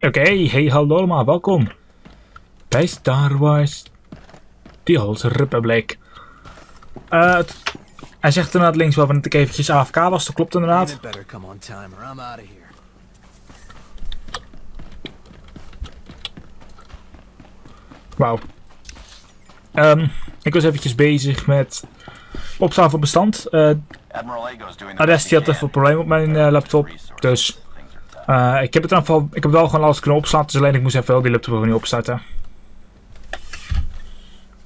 Oké, hey hallo allemaal, welkom bij Star Wars The Republic. Hij zegt inderdaad links wel dat ik eventjes AFK was, dat klopt inderdaad. Wauw. Ik was eventjes bezig met opslaan van bestand. Adest had even een probleem op mijn laptop, dus ik heb het in ieder geval, ik heb wel gewoon alles kunnen opslaan, dus alleen ik moest even wel die laptop niet opstarten.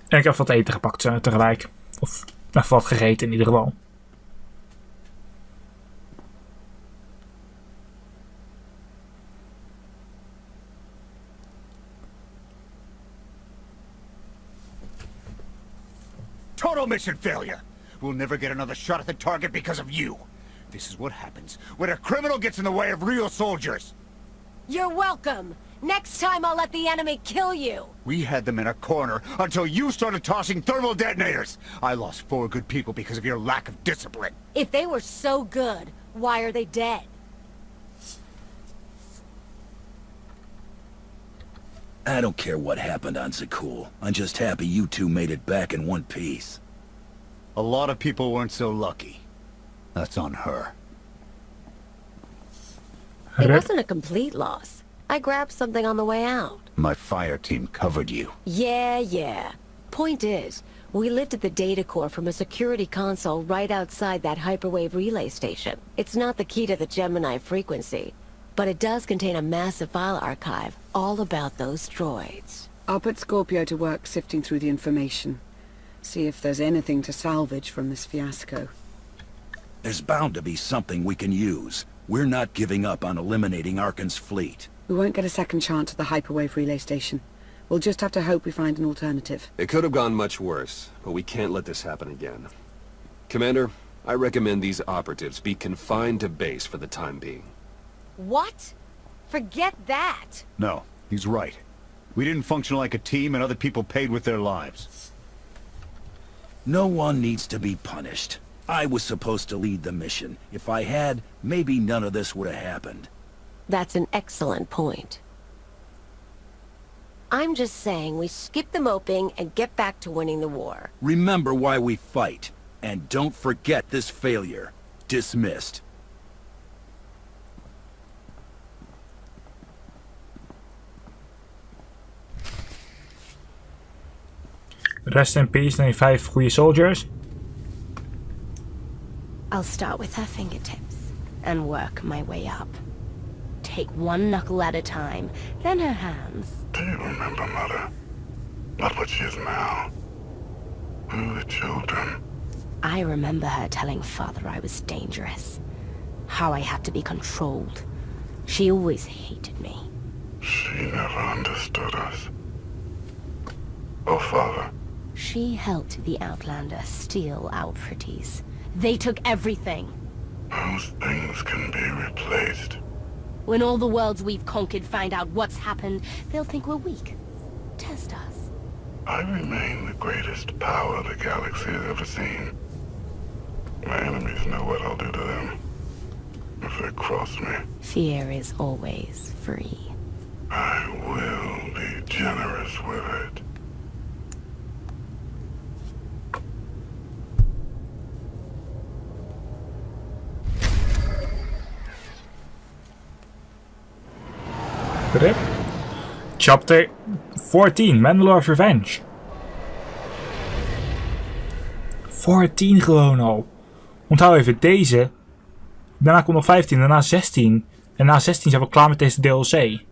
En ik heb wat eten gepakt tegelijk. Of even wat gegeten in ieder geval. Total mission failure! We'll never get another shot at the target because of you. This is what happens when a criminal gets in the way of real soldiers. You're welcome. Next time I'll let the enemy kill you. We had them in a corner until you started tossing thermal detonators. I lost 4 good people because of your lack of discipline. If they were so good, why are they dead? I don't care what happened on Zakul. I'm just happy you two made it back in one piece. A lot of people weren't so lucky. That's on her. It wasn't a complete loss. I grabbed something on the way out. My fire team covered you. Yeah. Point is, we lifted the data core from a security console right outside that hyperwave relay station. It's not the key to the Gemini frequency, but it does contain a massive file archive all about those droids. I'll put Scorpio to work sifting through the information. See if there's anything to salvage from this fiasco. There's bound to be something we can use. We're not giving up on eliminating Arkan's fleet. We won't get a second chance at the hyperwave relay station. We'll just have to hope we find an alternative. It could have gone much worse, but we can't let this happen again. Commander, I recommend these operatives be confined to base for the time being. What? Forget that! No, he's right. We didn't function like a team and other people paid with their lives. No one needs to be punished. I was supposed to lead the mission. If I had, maybe none of this would have happened. That's an excellent point. I'm just saying we skip the moping and get back to winning the war. Remember why we fight. And don't forget this failure. Dismissed. Rest in peace naar die 5 goede soldiers. I'll start with her fingertips and work my way up. Take one knuckle at a time, then her hands. Do you remember, Mother? Not what she is now. Who the children? I remember her telling Father I was dangerous. How I had to be controlled. She always hated me. She never understood us. Oh, Father. She helped the Outlander steal our pretties. They took everything. Those things can be replaced. When all the worlds we've conquered find out what's happened, they'll think we're weak. Test us. I remain the greatest power the galaxy has ever seen. My enemies know what I'll do to them if they cross me. Fear is always free. I will be generous with it. Rip. Chapter 14, Mandalorian's Revenge. 14 gewoon al. Onthoud even deze. Daarna komt nog 15, daarna 16. En na 16 zijn we klaar met deze DLC.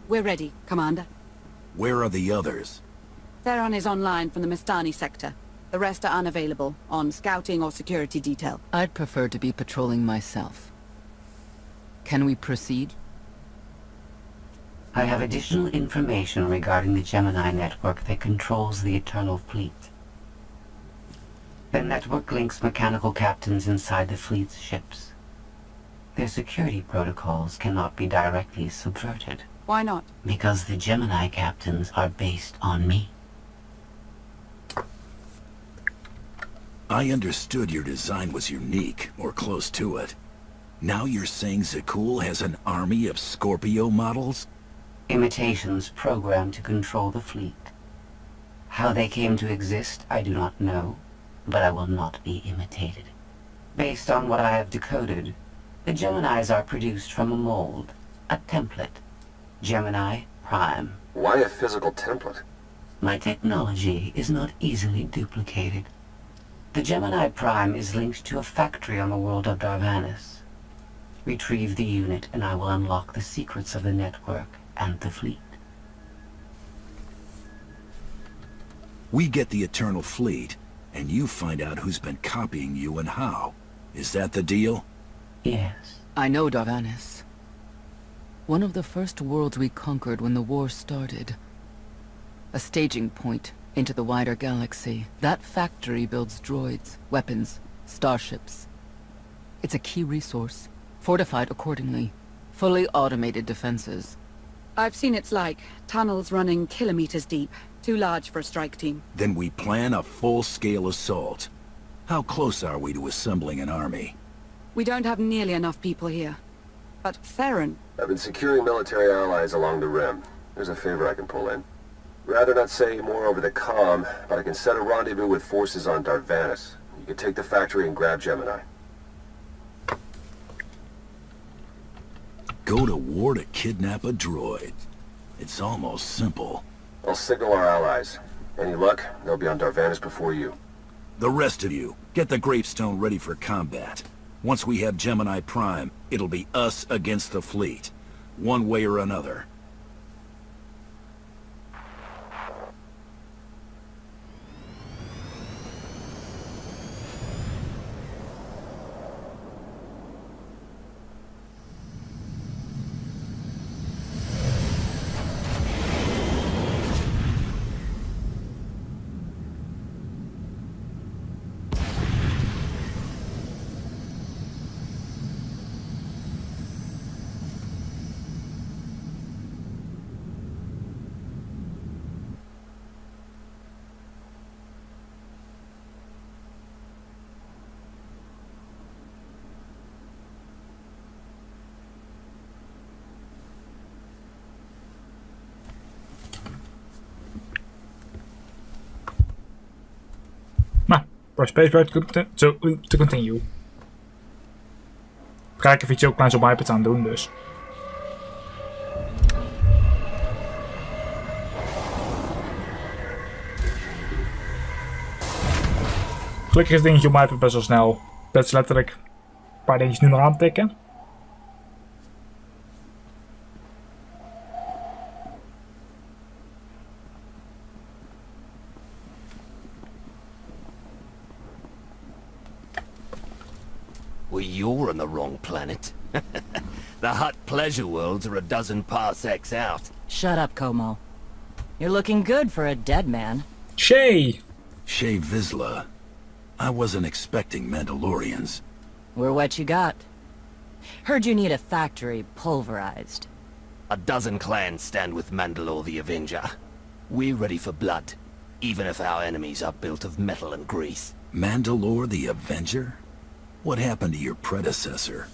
We're ready, Commander. Where are the others? Theron is online from the Mistani sector. The rest are unavailable, on scouting or security detail. I'd prefer to be patrolling myself. Can we proceed? I have additional information regarding the Gemini network that controls the Eternal Fleet. The network links mechanical captains inside the fleet's ships. Their security protocols cannot be directly subverted. Why not? Because the Gemini captains are based on me. I understood your design was unique, or close to it. Now you're saying Zakul has an army of Scorpio models? Imitations programmed to control the fleet. How they came to exist, I do not know, but I will not be imitated. Based on what I have decoded, the Geminis are produced from a mold, a template. Gemini Prime. Why a physical template? My technology is not easily duplicated. The Gemini Prime is linked to a factory on the world of Darvanis. Retrieve the unit and I will unlock the secrets of the network and the fleet. We get the Eternal Fleet, and you find out who's been copying you and how. Is that the deal? Yes. I know Darvanis. One of the first worlds we conquered when the war started. A staging point into the wider galaxy. That factory builds droids, weapons, starships. It's a key resource, fortified accordingly. Fully automated defenses. I've seen it's like. Tunnels running kilometers deep. Too large for a strike team. Then we plan a full-scale assault. How close are we to assembling an army? We don't have nearly enough people here. But Theron... I've been securing military allies along the rim. There's a favor I can pull in. Rather not say more over the comm, but I can set a rendezvous with forces on Darvanis. You can take the factory and grab Gemini. Go to war to kidnap a droid. It's almost simple. I'll signal our allies. Any luck, they'll be on Darvanis before you. The rest of you, get the gravestone ready for combat. Once we have Gemini Prime, it'll be us against the fleet. One way or another. Press spacebar to continue. Kijken of iets heel kleins op iPad aan doen dus. Gelukkig is het dingetje op iPad best wel snel. Dat is letterlijk een paar dingetjes nu nog aan te tikken. Well, you're on the wrong planet. The hot pleasure worlds are a dozen parsecs out. Shut up, Como. You're looking good for a dead man. Shay! Shay Vizsla. I wasn't expecting Mandalorians. We're what you got. Heard you need a factory pulverized. A dozen clans stand with Mandalore the Avenger. We're ready for blood, even if our enemies are built of metal and grease. Mandalore the Avenger? What happened to your predecessor?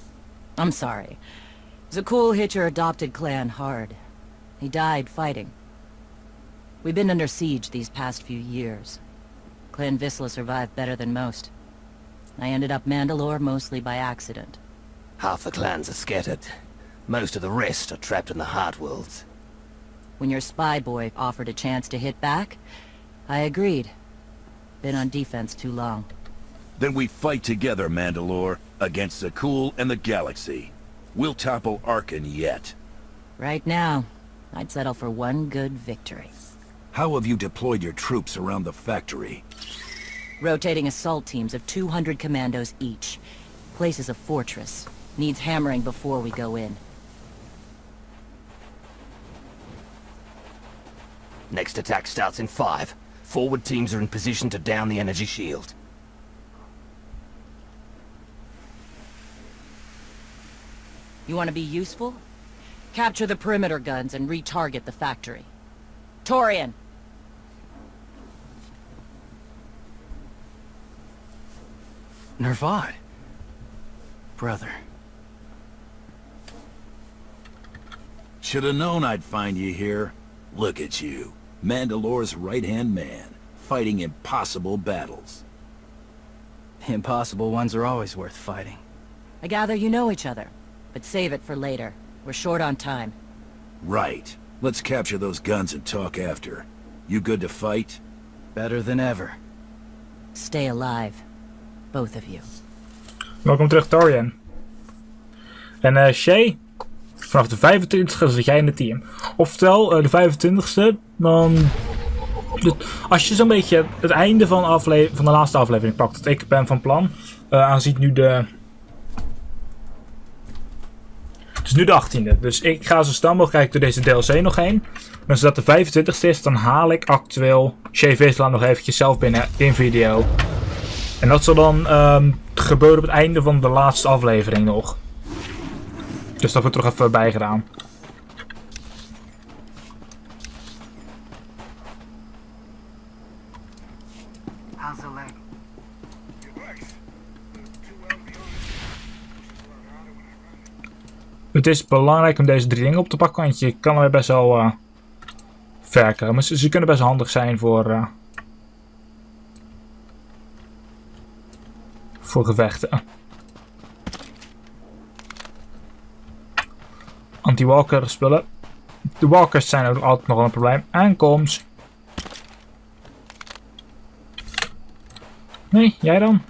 I'm sorry. Zakul hit your adopted clan hard. He died fighting. We've been under siege these past few years. Clan Vizsla survived better than most. I ended up Mandalore mostly by accident. Half the clans are scattered. Most of the rest are trapped in the Heart Worlds. When your spy boy offered a chance to hit back, I agreed. Been on defense too long. Then we fight together, Mandalore, against Zakul and the galaxy. We'll topple Arkan yet. Right now, I'd settle for one good victory. How have you deployed your troops around the factory? Rotating assault teams of 200 commandos each. Place is a fortress. Needs hammering before we go in. Next attack starts in 5. Forward teams are in position to down the energy shield. You want to be useful? Capture the perimeter guns and retarget the factory. Torian! Nervad. Brother. Should have known I'd find you here. Look at you. Mandalore's right-hand man, fighting impossible battles. The impossible ones are always worth fighting. I gather you know each other, but save it for later. We're short on time. Right. Let's capture those guns and talk after. You good to fight? Better than ever. Stay alive. Both of you. Welkom terug, Torian. En Shay, vanaf de 25e zit jij in het team. Oftewel, de 25e, dan... Als je zo'n beetje het einde van de laatste aflevering pakt, dat ik ben van plan, aangezien nu de... Het is nu de 18e, dus ik ga zo snel mogelijk kijken door deze DLC nog heen. En als dat de 25e is, dan haal ik actueel Shay Vizsla nog eventjes zelf binnen in video. En dat zal dan gebeuren op het einde van de laatste aflevering nog. Dus dat wordt er nog even bij gedaan. Het is belangrijk om deze 3 dingen op te pakken, want je kan er best wel ver komen. Ze kunnen best handig zijn voor gevechten. Anti-walker spullen. De walkers zijn ook altijd nog wel een probleem. Aankomst. Nee, jij dan?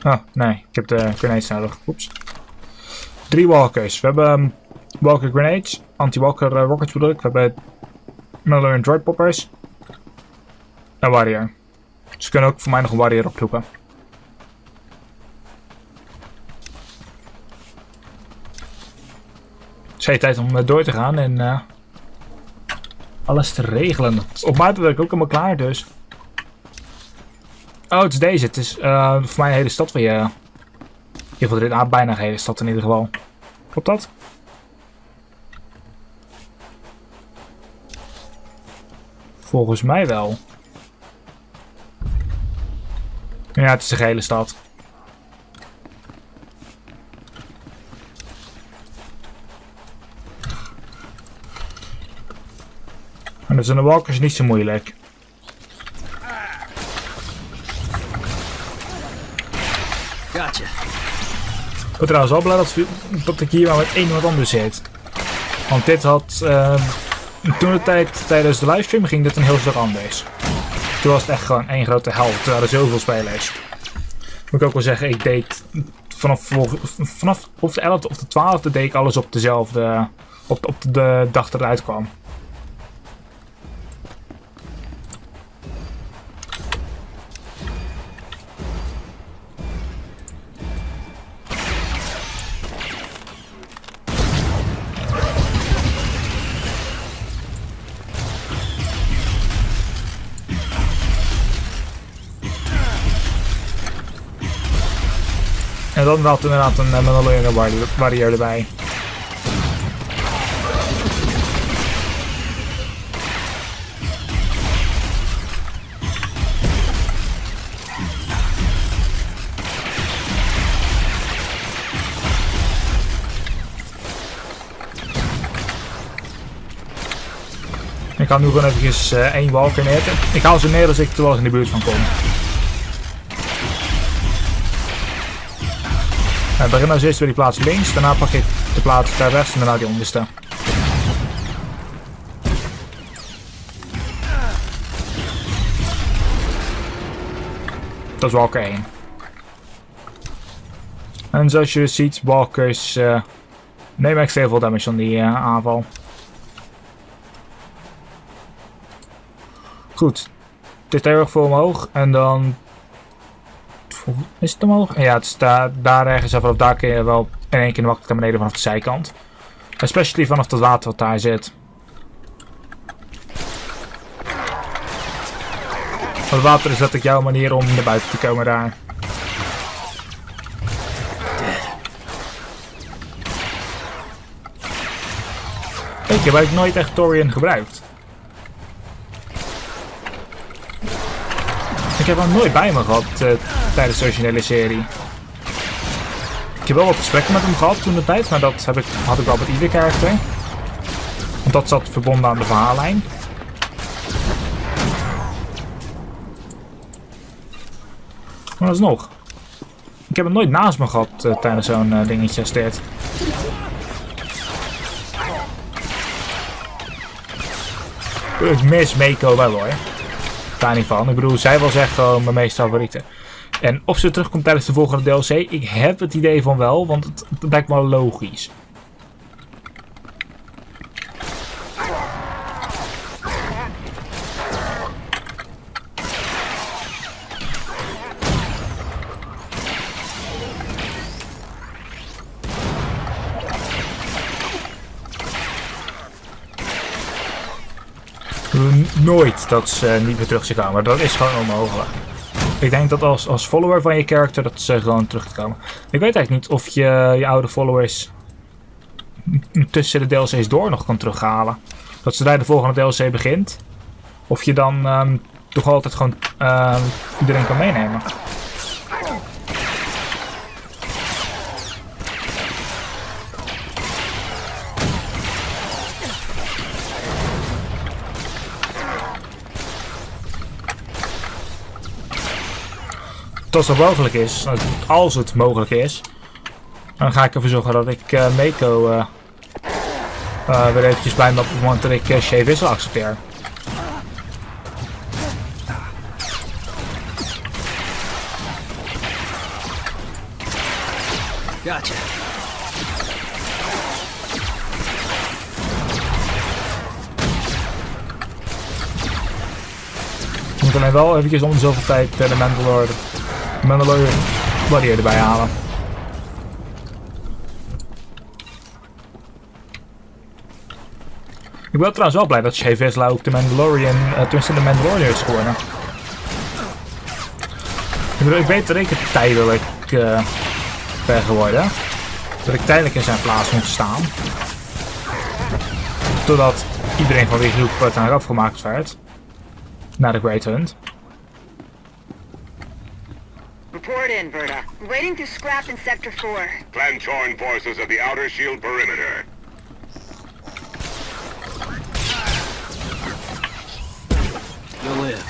Oh, nee. Ik heb de grenades nodig. Oeps. 3 walkers. We hebben walker grenades. Anti-walker rockets bedoel ik. We hebben Miller en droid poppers. En warrior. Ze kunnen ook voor mij nog een warrior oproepen. Het is tijd om door te gaan en alles te regelen. Op mij ben ik ook helemaal klaar dus. Oh, het is deze. Het is voor mij een hele stad weer. In ieder geval bijna een hele stad in ieder geval. Klopt dat? Volgens mij wel. Ja, het is een hele stad. En dat zijn de walkers niet zo moeilijk. Gotcha. Ik ben trouwens wel blij dat ik hier maar met één iemand anders zit. Want dit had... toen de tijd tijdens de livestream ging dit een heel stuk anders. Toen was het echt gewoon één grote hel. Toen waren er zoveel spelers. Moet ik ook wel zeggen, ik deed vanaf of de 11e of de 12e deed ik alles op dezelfde... op de dag dat het uitkwam. En dan had inderdaad een Mandalorian warrior erbij. Ik ga nu gewoon eventjes één walker neer. Ik haal ze neer als ik toevallig in de buurt van kom. We beginnen als eerst bij die plaats links, daarna pak ik de plaats daar rechts en daarna die onderste. Dat is walker 1. En zoals je ziet, walkers nemen extreem veel damage van die aanval. Goed. Dit heel erg veel omhoog en dan... Is het omhoog? Ja, het staat daar ergens en vanaf daar kun je wel in één keer makkelijk naar beneden vanaf de zijkant. Especially vanaf dat water wat daar zit. Het water is letterlijk jouw manier om naar buiten te komen daar. Weet je, waar ik nooit echt Torian gebruikt. Ik heb hem nooit bij me gehad tijdens de originele serie. Ik heb wel wat gesprekken met hem gehad toen de tijd, maar dat had ik wel met ieder karakter. Want dat zat verbonden aan de verhaallijn. Maar alsnog. Ik heb hem nooit naast me gehad tijdens zo'n dingetje als dit. Ik mis Mako wel hoor. Daar niet van. Ik bedoel, zij was echt gewoon mijn meest favoriete. En of ze terugkomt tijdens de volgende DLC, ik heb het idee van wel, want het lijkt me wel logisch. Nooit dat ze niet meer terug zou komen. Dat is gewoon onmogelijk. Ik denk dat als follower van je character dat ze gewoon terugkomen. Ik weet eigenlijk niet of je oude followers tussen de DLC's door nog kan terughalen. Dat ze daar de volgende DLC begint. Of je dan toch altijd gewoon iedereen kan meenemen. Als het mogelijk is, als het mogelijk is, dan ga ik ervoor zorgen dat ik Mako weer eventjes bij me op het moment dat ik wils accepteer. Gotcha. Ik moet alleen wel eventjes om zoveel tijd de Mandalorian Warrior erbij halen. Ik ben trouwens wel blij dat wils ook de Mandalorian, tenminste de Mandalorian is geworden. Ik weet dat ik het tijdelijk ben geworden. Dat ik tijdelijk in zijn plaats moet staan. Totdat iedereen van die groep uiteindelijk afgemaakt werd. Na de Great Hunt. Report in, Verda. Waiting to scrap in Sector 4. Clan join forces at the outer shield perimeter. You'll live.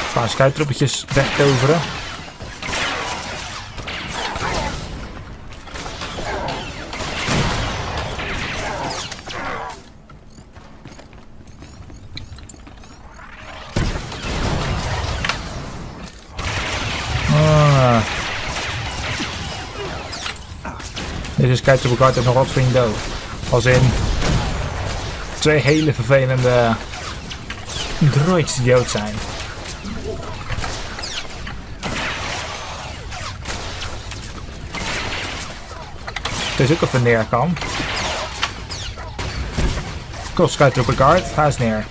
Een paar schuittroepetjes wegtoveren. Deze schuittroep heeft nog wat vrienden dood. Als in 2 hele vervelende droids die dood zijn. Het is ook even neer kan. Kost schuittroepen kaart, hij is neer.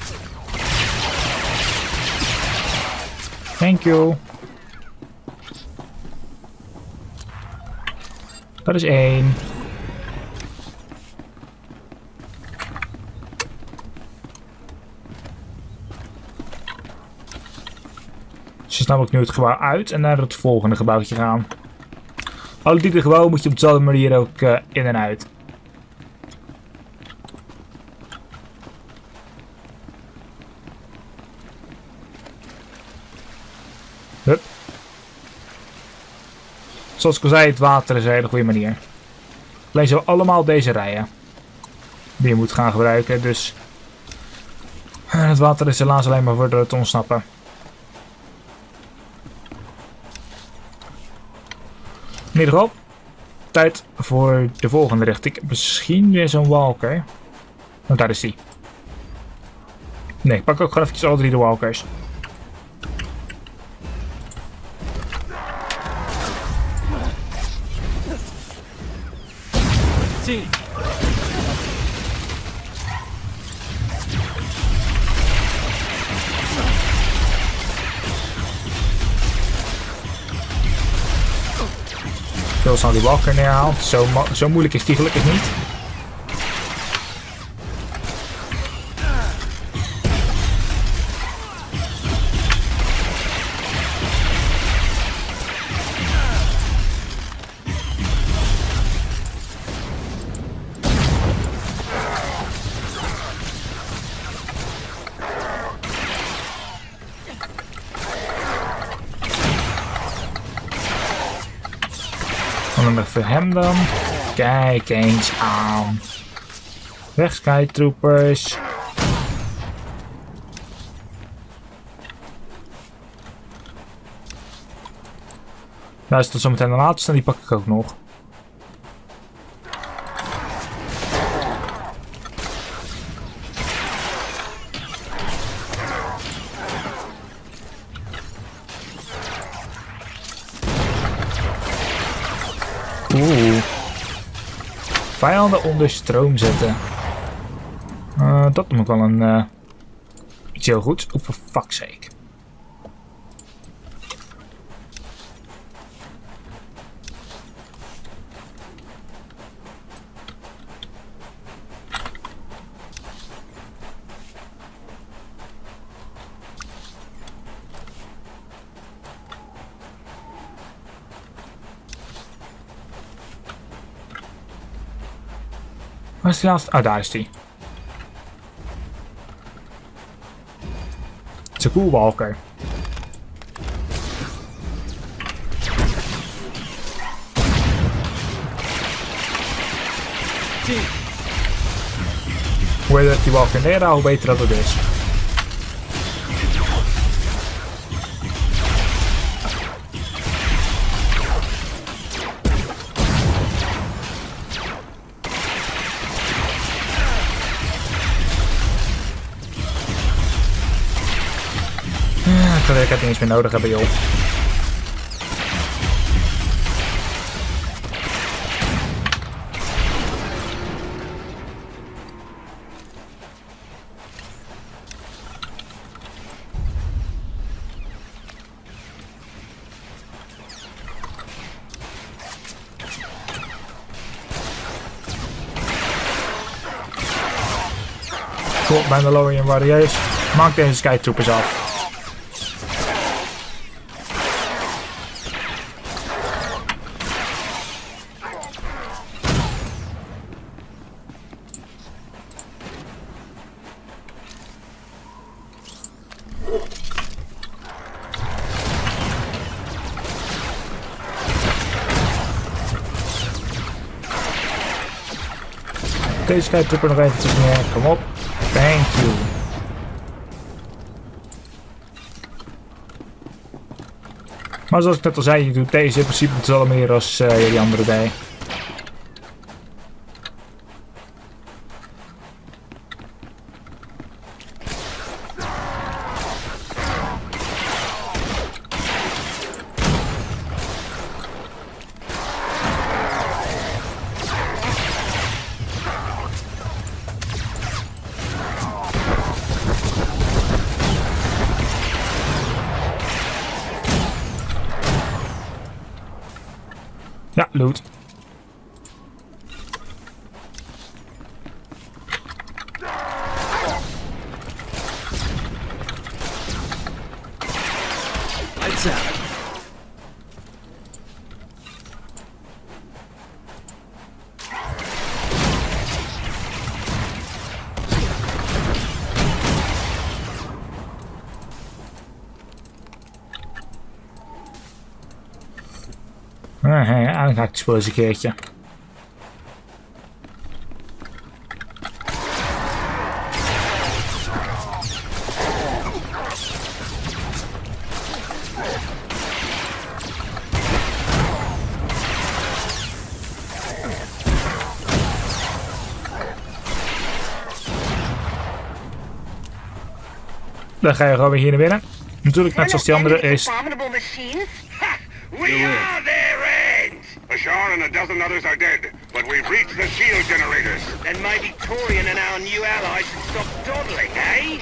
Thank you. Dat is 1. Dus is namelijk nu het gebouw uit en naar het volgende gebouwtje gaan. Alle die gebouwen moet je op dezelfde manier ook in en uit. Hup. Zoals ik al zei, het water is een hele goede manier. Alleen zo allemaal deze rijen. Die je moet gaan gebruiken, dus... Het water is helaas alleen maar voor het ontsnappen. In ieder geval, tijd voor de volgende richting. Misschien weer zo'n walker. Oh, daar is die. Nee, ik pak ook gewoon even alle 3 de walkers. Zie. heel snel die walker neerhaalt. Zo moeilijk is die gelukkig niet. Dan even hem dan. Kijk eens aan. Weg Skytroopers. Daar is tot zometeen de laatste en die pak ik ook nog. Oeh. Vijanden onder stroom zetten. Dat noem ik wel een iets heel goeds. Oh, for fuck's sake. Waar is die laatste? Oh, daar is die. Het is een cool walker. Hoe je die walker neerhaalt, hoe beter dat het is. Ik heb niet eens meer nodig hebben, joh. Cool, Mandalorian warriors. Maak deze Skytroopers af. Deze Skytrooper nog eventjes meer. Kom op. Thank you. Maar zoals ik net al zei, je doet deze in principe hetzelfde meer als die andere deed. Ja, loot. Lights out. Dan ga ik het spul eens een keertje. Dan ga je gewoon weer hier naar binnen. Natuurlijk net zoals die andere is. We are their end! Ashar and a dozen others are dead, but we've reached the shield generators. Then maybe Torian and our new allies should stop dawdling, eh?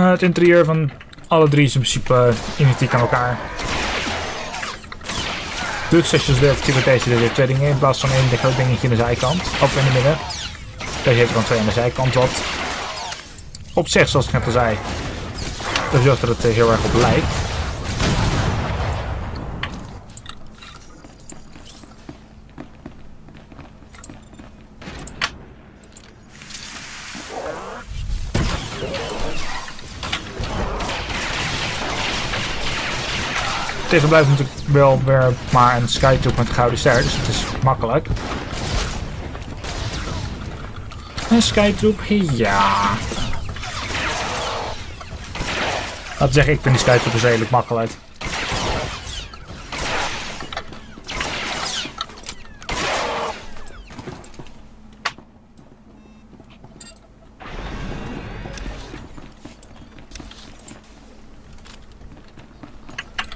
Het interieur van alle drie is in principe identiek aan elkaar. Dus als je ze wilt, met deze er weer 2 dingen in plaats van 1 groot dingetje aan de zijkant. Of in de midden. Deze heeft er dan 2 aan de zijkant, wat op zich, zoals ik net al zei, dat zorgt dat het heel erg op lijkt. Tegen blijft natuurlijk wel weer maar een skytroop met een gouden ster, dus het is makkelijk. Een skytroop, ja. Laten we zeggen, ik vind die skytroop dus redelijk makkelijk.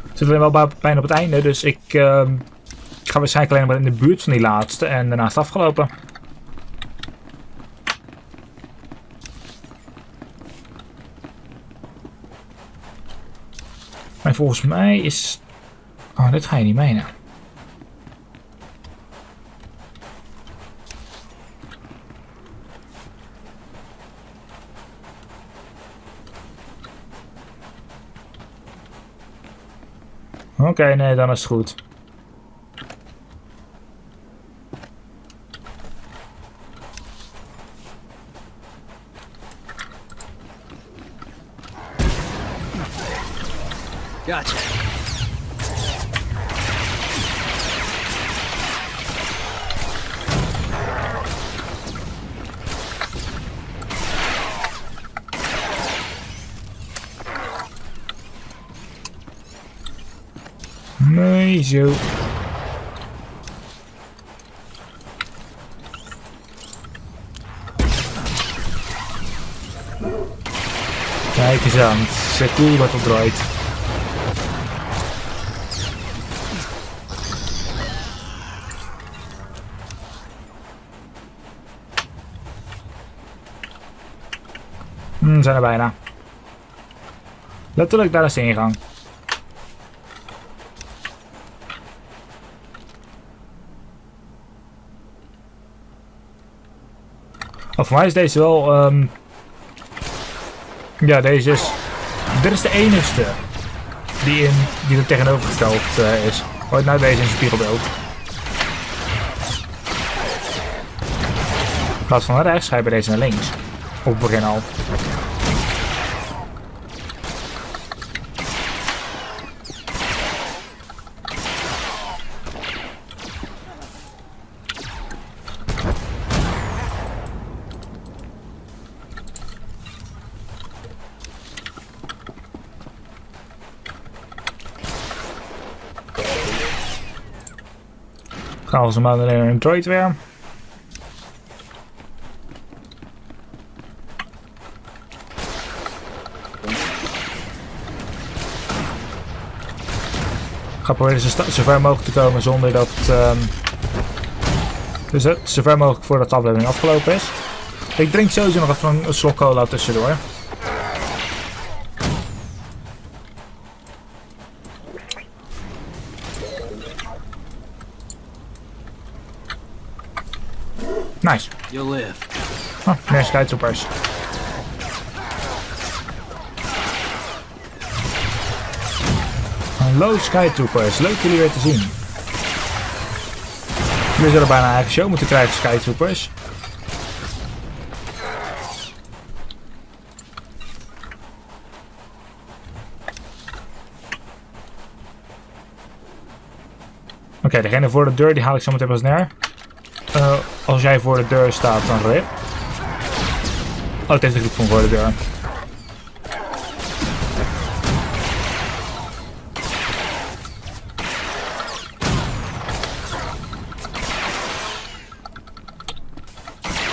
Het zit wel bijna op het einde, dus ik ga waarschijnlijk alleen maar in de buurt van die laatste en daarna is het afgelopen. Maar volgens mij is... Oh, dit ga je niet meenemen. Oké, nee, dan is het goed. Gotcha. Nee, zo. Kijk eens aan, het is cool wat het draait. We zijn er bijna. Letterlijk, daar is de ingang. Oh, voor mij is deze wel... Ja, deze is... Dit is de enigste die er tegenovergesteld is. Hoort nou deze in zijn spiegelbeeld. In plaats van naar rechts ga je bij deze naar links. Op het begin al. Gaan we ze maar naar een droid weer. Ik ga proberen zo ver mogelijk te komen zonder dat... Dus zo ver mogelijk voordat de aflevering afgelopen is. Ik drink sowieso nog even een slok cola tussendoor. Nice. You'll live. Oh, meer skytroopers. Hallo skytroopers, leuk jullie weer te zien. Jullie zullen bijna een eigen show moeten krijgen, skytroopers. Oké, degene voor de deur die haal ik zo meteen pas neer. Als jij voor de deur staat, dan rip. Oh, het heeft een groep van voor de deur.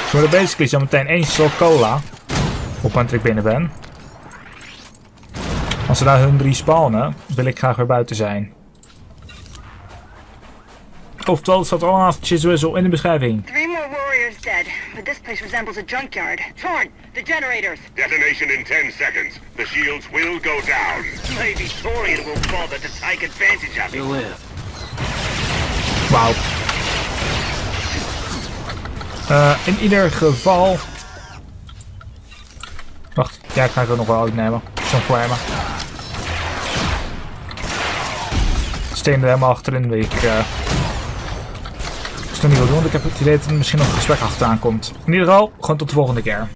Ze worden basically zo meteen 1 slok cola. Op een ik binnen ben. Als ze daar hun 3 spawnen, wil ik graag weer buiten zijn. Oftewel, het staat allemaal chiswissel in de beschrijving. 3 more warriors dead, but this place resembles a junkyard. Torn! The generators! Detonation in 10 seconds. The shields will go down. Maybe Torian will bother to take advantage of it. You live. Wauw. In ieder geval... Wacht, ja, ik ga het nog wel uitnemen. Zo'n problemen. Steen er helemaal achterin wie ik... nog niet wil doen, want ik heb het idee dat er misschien nog een gesprek achteraan komt. In ieder geval, gewoon tot de volgende keer.